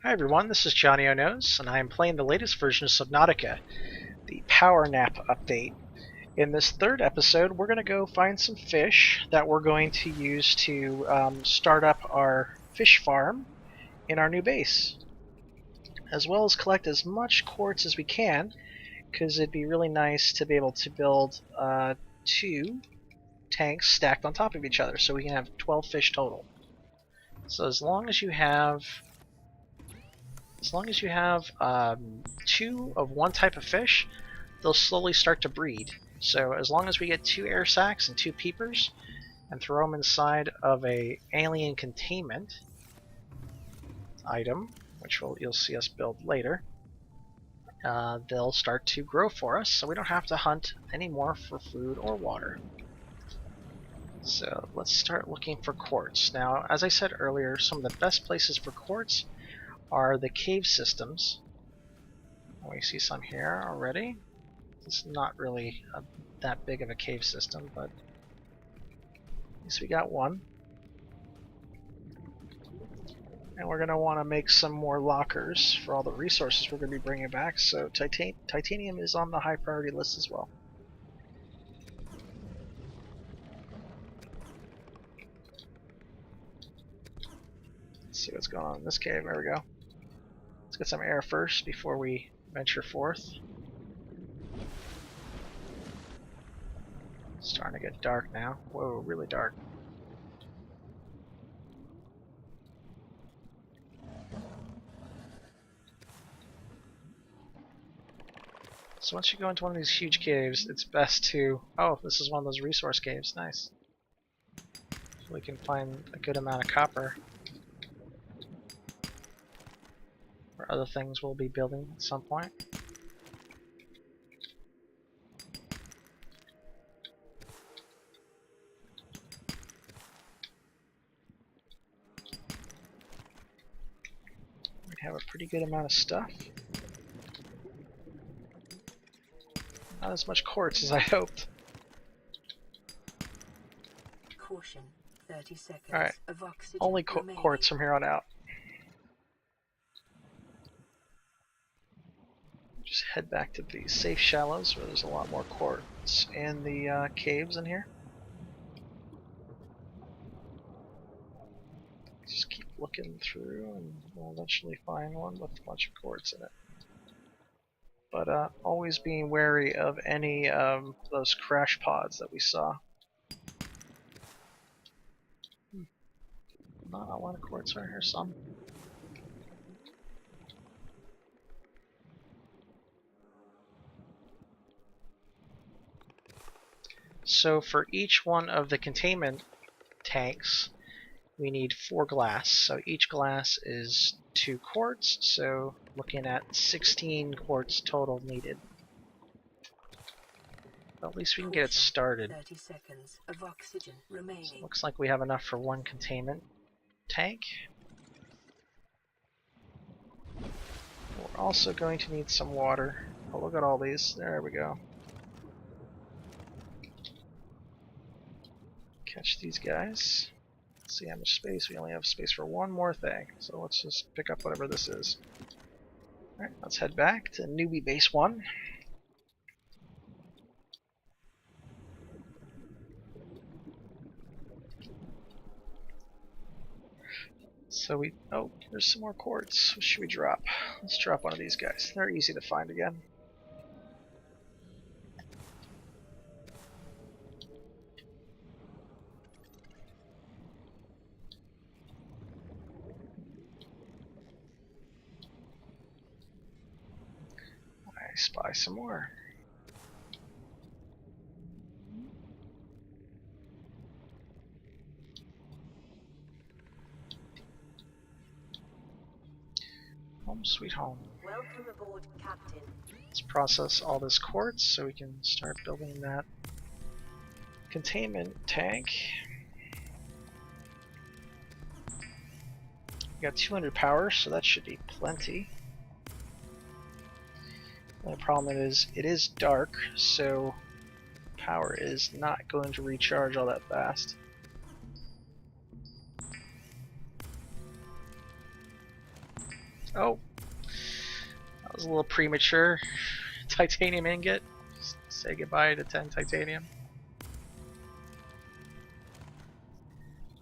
Hi everyone, this is Johnnyonoes, and I am playing the latest version of Subnautica, the Power Nap update. In this third episode, we're going to go find some fish that we're going to use to start up our fish farm in our new base, as well as collect as much quartz as we can, because it'd be really nice to be able to build two tanks stacked on top of each other, so we can have 12 fish total. So as long as you have two of one type of fish, they'll slowly start to breed. So as long as we get 2 airsacks and 2 peepers and throw them inside of a alien containment item, which you'll see us build later, they'll start to grow for us, so we don't have to hunt anymore for food or water. So let's start looking for quartz. Now, as I said earlier, some of the best places for quartz are the cave systems. We see some here already. It's not really that big of a cave system, but at least we got one. And we're going to want to make some more lockers for all the resources we're going to be bringing back, so titanium is on the high priority list as well. Let's see what's going on in this cave. There we go. Let's get some air first before we venture forth. It's starting to get dark now. Whoa, really dark. So once you go into one of these huge caves, it's best to... Oh, this is one of those resource caves. Nice. So we can find a good amount of copper. Or other things we'll be building at some point. We have a pretty good amount of stuff. Not as much quartz as I hoped. Caution, 30 seconds. Alright, of oxygen only quartz from here on out. Just head back to the safe shallows where there's a lot more quartz in the caves in here. Just keep looking through and we'll eventually find one with a bunch of quartz in it. But always being wary of any of those crash pods that we saw. Not a lot of quartz right here, some. So for each one of the containment tanks, we need 4 glass. So each glass is 2 quartz, so looking at 16 quartz total needed. But at least we can get it started. 30 seconds of oxygen remaining. So looks like we have enough for 1 containment tank. We're also going to need some water. Oh, look at all these. There we go. Catch these guys. Let's see how much space. We only have space for one more thing, so let's just pick up whatever this is. Alright, let's head back to newbie base 1. So oh, there's some more quartz. What should we drop? Let's drop one of these guys. They're easy to find again. I spy some more. Home sweet home. Welcome aboard, Captain. Let's process all this quartz so we can start building that containment tank. We got 200 power, so that should be plenty. The only problem is it is dark, so power is not going to recharge all that fast. Oh, that was a little premature. Titanium ingot. Say goodbye to 10 titanium.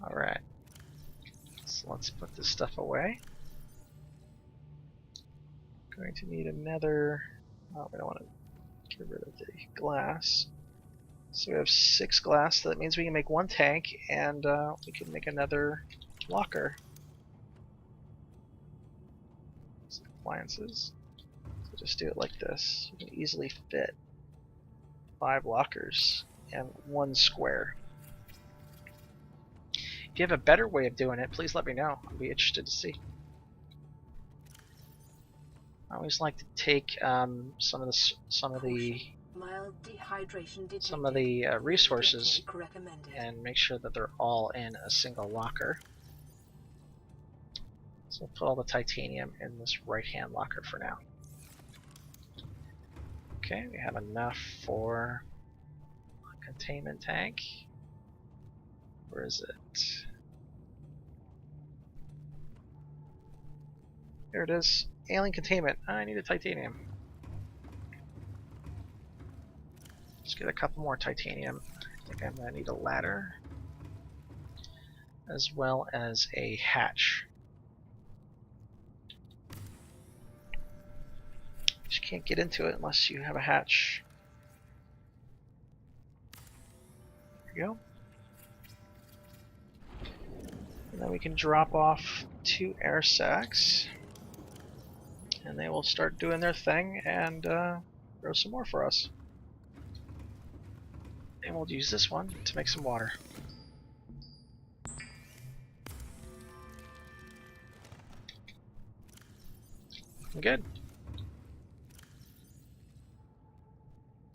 Alright. So let's put this stuff away. Going to need another... Oh, we don't want to get rid of the glass. So we have 6 glass, so that means we can make 1 tank, and we can make another locker. Some appliances. So just do it like this. You can easily fit 5 lockers and 1 square. If you have a better way of doing it, please let me know. I'd be interested to see. I always like to take some of the resources and make sure that they're all in a single locker. So we'll put all the titanium in this right-hand locker for now. Okay, we have enough for a containment tank. Where is it? There it is. Alien containment. I need a titanium. Let's get a couple more titanium. I think I'm going to need a ladder. As well as a hatch. Just can't get into it unless you have a hatch. There we go. And then we can drop off 2 airsacks. And they will start doing their thing and grow some more for us. And we'll use this one to make some water. Good.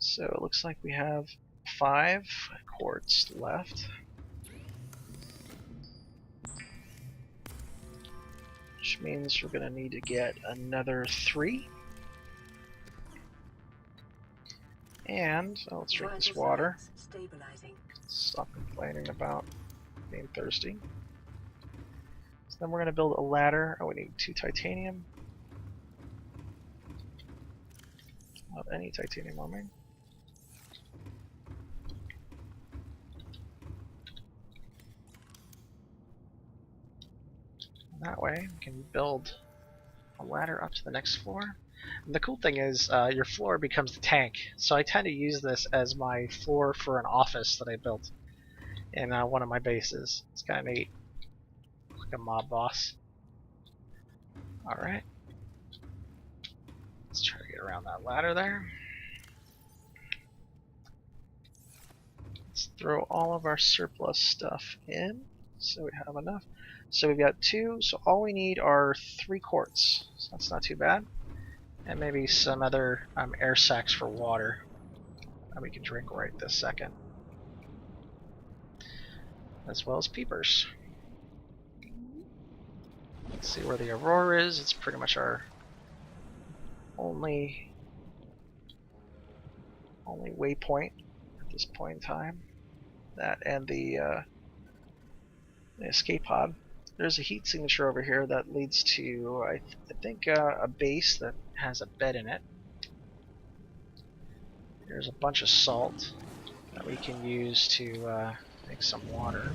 So it looks like we have 5 quartz left. Which means we're going to need to get another 3. And let's drink this water. Stop complaining about being thirsty. So then we're going to build a ladder. Oh, we need 2 titanium. Not any titanium on me. That way we can build a ladder up to the next floor. And the cool thing is your floor becomes the tank, so I tend to use this as my floor for an office that I built in one of my bases. It's kind of neat, like a mob boss. Alright, let's try to get around that ladder there. Let's throw all of our surplus stuff in so we have enough. So we've got 2, so all we need are 3 quartz, so that's not too bad. And maybe some other air sacs for water that we can drink right this second. As well as peepers. Let's see where the Aurora is. It's pretty much our only waypoint at this point in time. That and the escape pod. There's a heat signature over here that leads to, I think, a base that has a bed in it. There's a bunch of salt that we can use to make some water.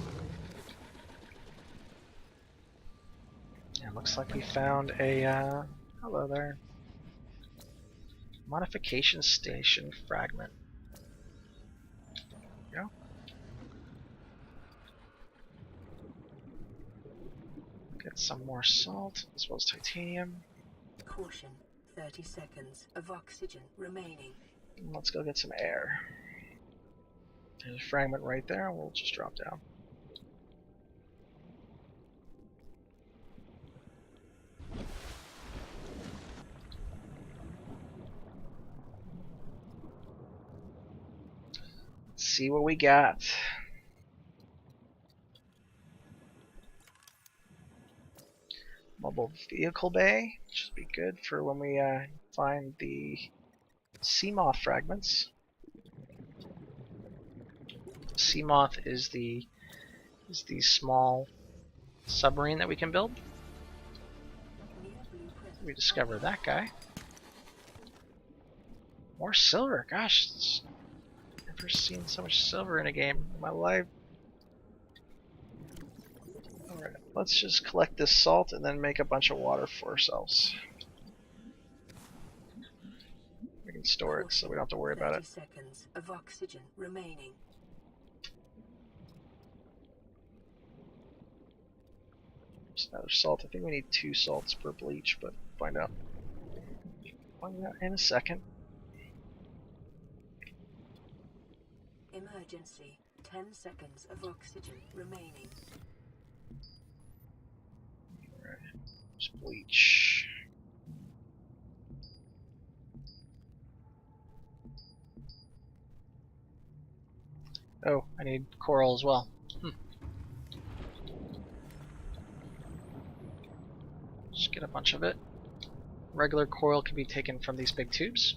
And looks like we found a, hello there, modification station fragment. There we go. Get some more salt, as well as titanium. Caution, 30 seconds of oxygen remaining. And let's go get some air. There's a fragment right there, we'll just drop down. Let's see what we got. Mobile vehicle bay, which would be good for when we find the sea moth fragments. Sea moth is the small submarine that we can build. Near blueprint We discover that guy. More silver. Gosh, never seen so much silver in a game in my life. Alright, let's just collect this salt and then make a bunch of water for ourselves. We can store it so we don't have to worry about it. 30 seconds of oxygen remaining. There's another salt. I think we need 2 salts per bleach, but find out. Find out in a second. Emergency. 10 seconds of oxygen remaining. Alright, there's bleach. Oh, I need coral as well. Just get a bunch of it. Regular coral can be taken from these big tubes.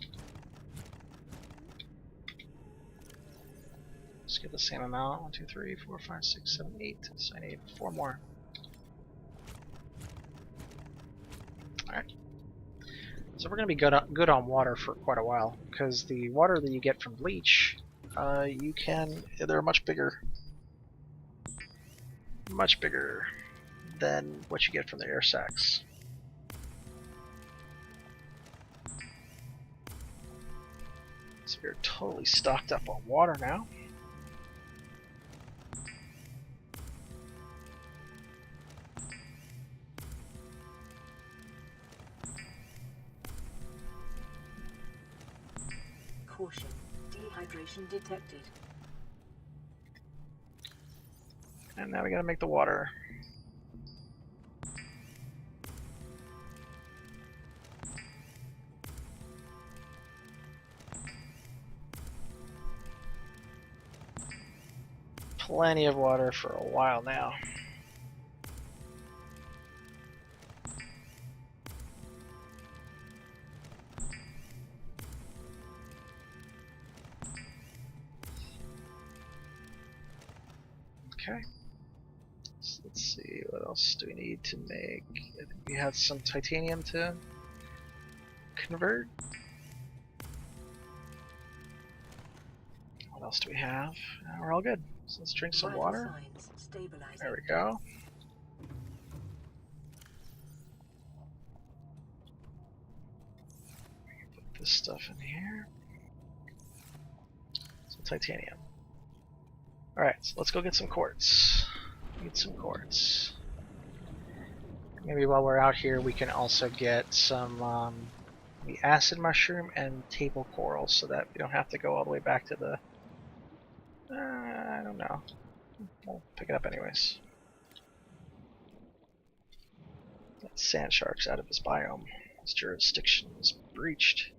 Let's get the same amount. 1, 2, 3, 4, 5, 6, 7, 8. So I need 4 more. Alright. So we're going to be good on water for quite a while, because the water that you get from bleach, they're much bigger than what you get from the airsacks. So we're totally stocked up on water now. Caution. Dehydration detected. And now we gotta make the water. Plenty of water for a while now. Okay. So let's see, what else do we need to make? I think we had some titanium to convert. What else do we have? We're all good. So let's drink some water. There we go. Put this stuff in here. Some titanium. Alright, so let's go get some quartz. Need some quartz. Maybe while we're out here we can also get some the acid mushroom and table coral so that we don't have to go all the way back to the... I don't know. We'll pick it up anyways. That sand shark's out of his biome. His jurisdiction is breached.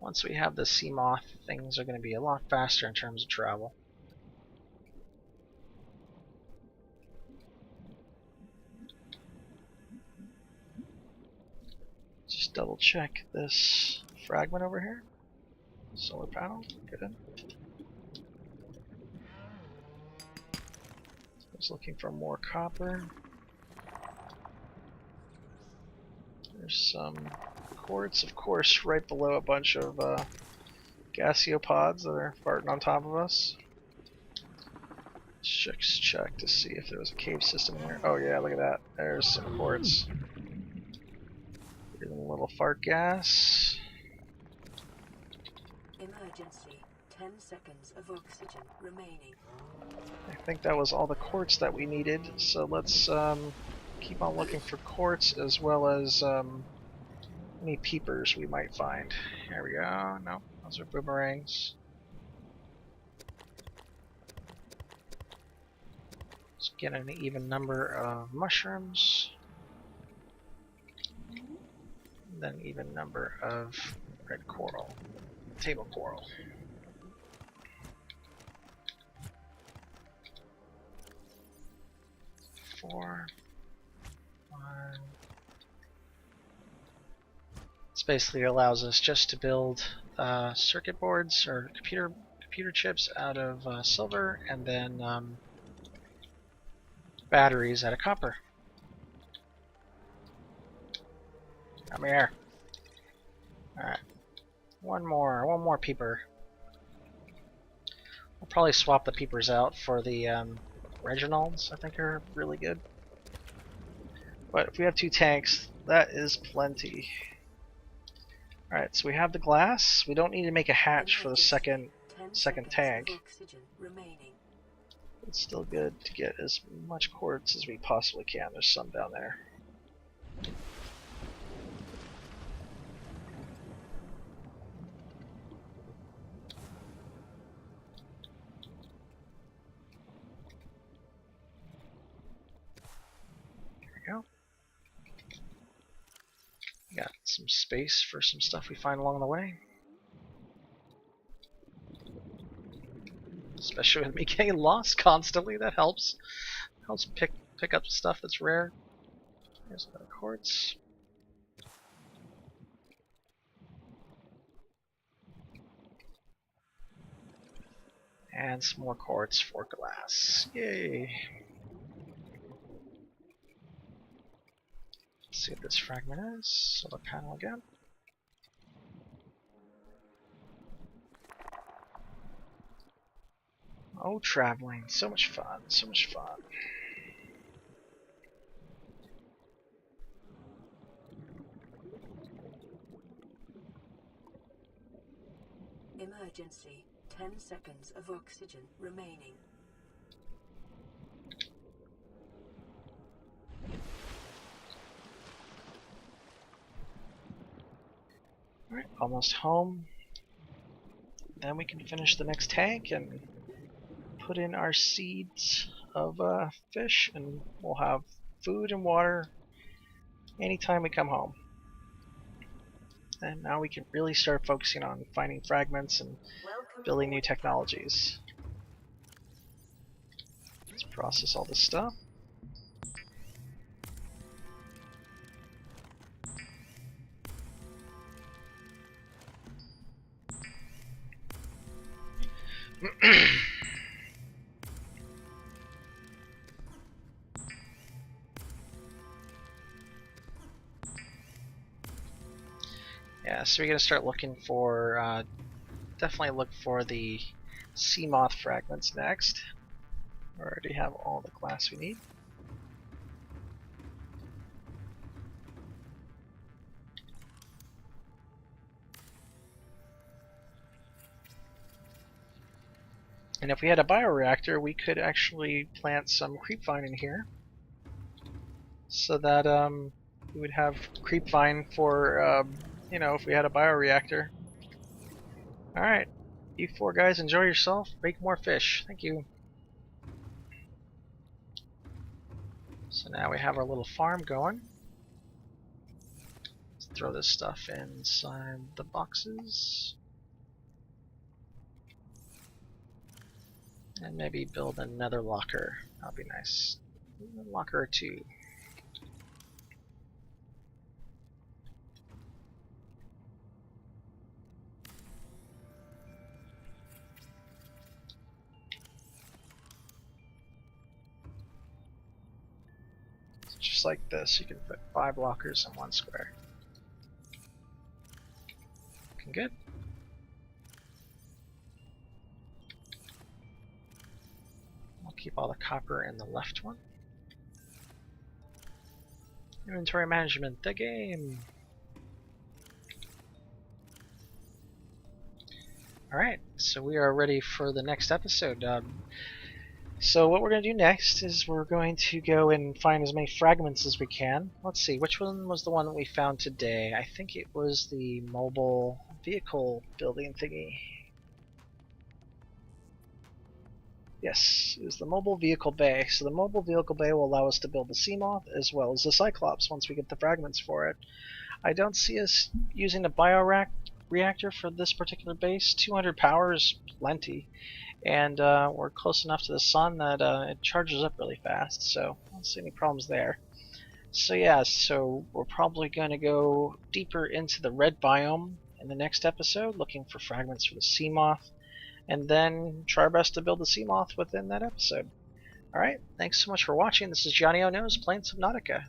Once we have the sea moth, things are going to be a lot faster in terms of travel. Just double check this fragment over here. Solar panel, good. I was looking for more copper. There's some quartz, of course, right below a bunch of gaseopods that are farting on top of us. Let's check to see if there was a cave system here. Oh yeah, look at that. There's some quartz. Breathing a little fart gas. Emergency. 10 seconds of oxygen remaining. I think that was all the quartz that we needed, so let's keep on looking for quartz as well as any peepers we might find. Here we go. No, those are boomerangs. Let's get an even number of mushrooms. And then even number of red coral. Table coral. Four. One. This basically allows us just to build circuit boards or computer chips out of silver, and then batteries out of copper. Come here. Alright. One more peeper. We'll probably swap the peepers out for the Reginalds. I think are really good. But if we have 2 tanks, that is plenty. Alright, so we have the glass. We don't need to make a hatch for the second tank. It's still good to get as much quartz as we possibly can. There's some down there. There we go. Got some space for some stuff we find along the way. Especially with me getting lost constantly, that helps. Helps pick up stuff that's rare. There's another quartz. And some more quartz for glass. Yay! Let's see what this fragment is. Solar panel again. Oh, traveling. So much fun. So much fun. Emergency. 10 seconds of oxygen remaining. Alright, almost home. Then we can finish the next tank and put in our seeds of fish, and we'll have food and water anytime we come home. And now we can really start focusing on finding fragments and building new technologies. Let's process all this stuff. Yeah, so we're gonna start looking for, definitely look for the sea moth fragments next. We already have all the glass we need. And if we had a bioreactor, we could actually plant some creepvine in here, so that we would have creepvine for, you know, if we had a bioreactor. Alright, you 4 guys enjoy yourself, make more fish. Thank you. So now we have our little farm going. Let's throw this stuff inside the boxes. And maybe build another locker. That'll be nice. A locker or 2. So just like this, you can put 5 lockers in 1 square. Looking good. I'll keep all the copper in the left one. Inventory management, the game! Alright, so we are ready for the next episode. So what we're going to do next is we're going to go and find as many fragments as we can. Let's see, which one was the one that we found today? I think it was the mobile vehicle building thingy. Yes, it was the mobile vehicle bay. So the mobile vehicle bay will allow us to build the Seamoth as well as the Cyclops once we get the fragments for it. I don't see us using a bioreactor for this particular base. 200 power is plenty. And we're close enough to the sun that it charges up really fast, so I don't see any problems there. So yeah, so we're probably going to go deeper into the red biome in the next episode, looking for fragments for the Seamoth, and then try our best to build the Seamoth within that episode. Alright, thanks so much for watching. This is Johnnyonoes playing Subnautica.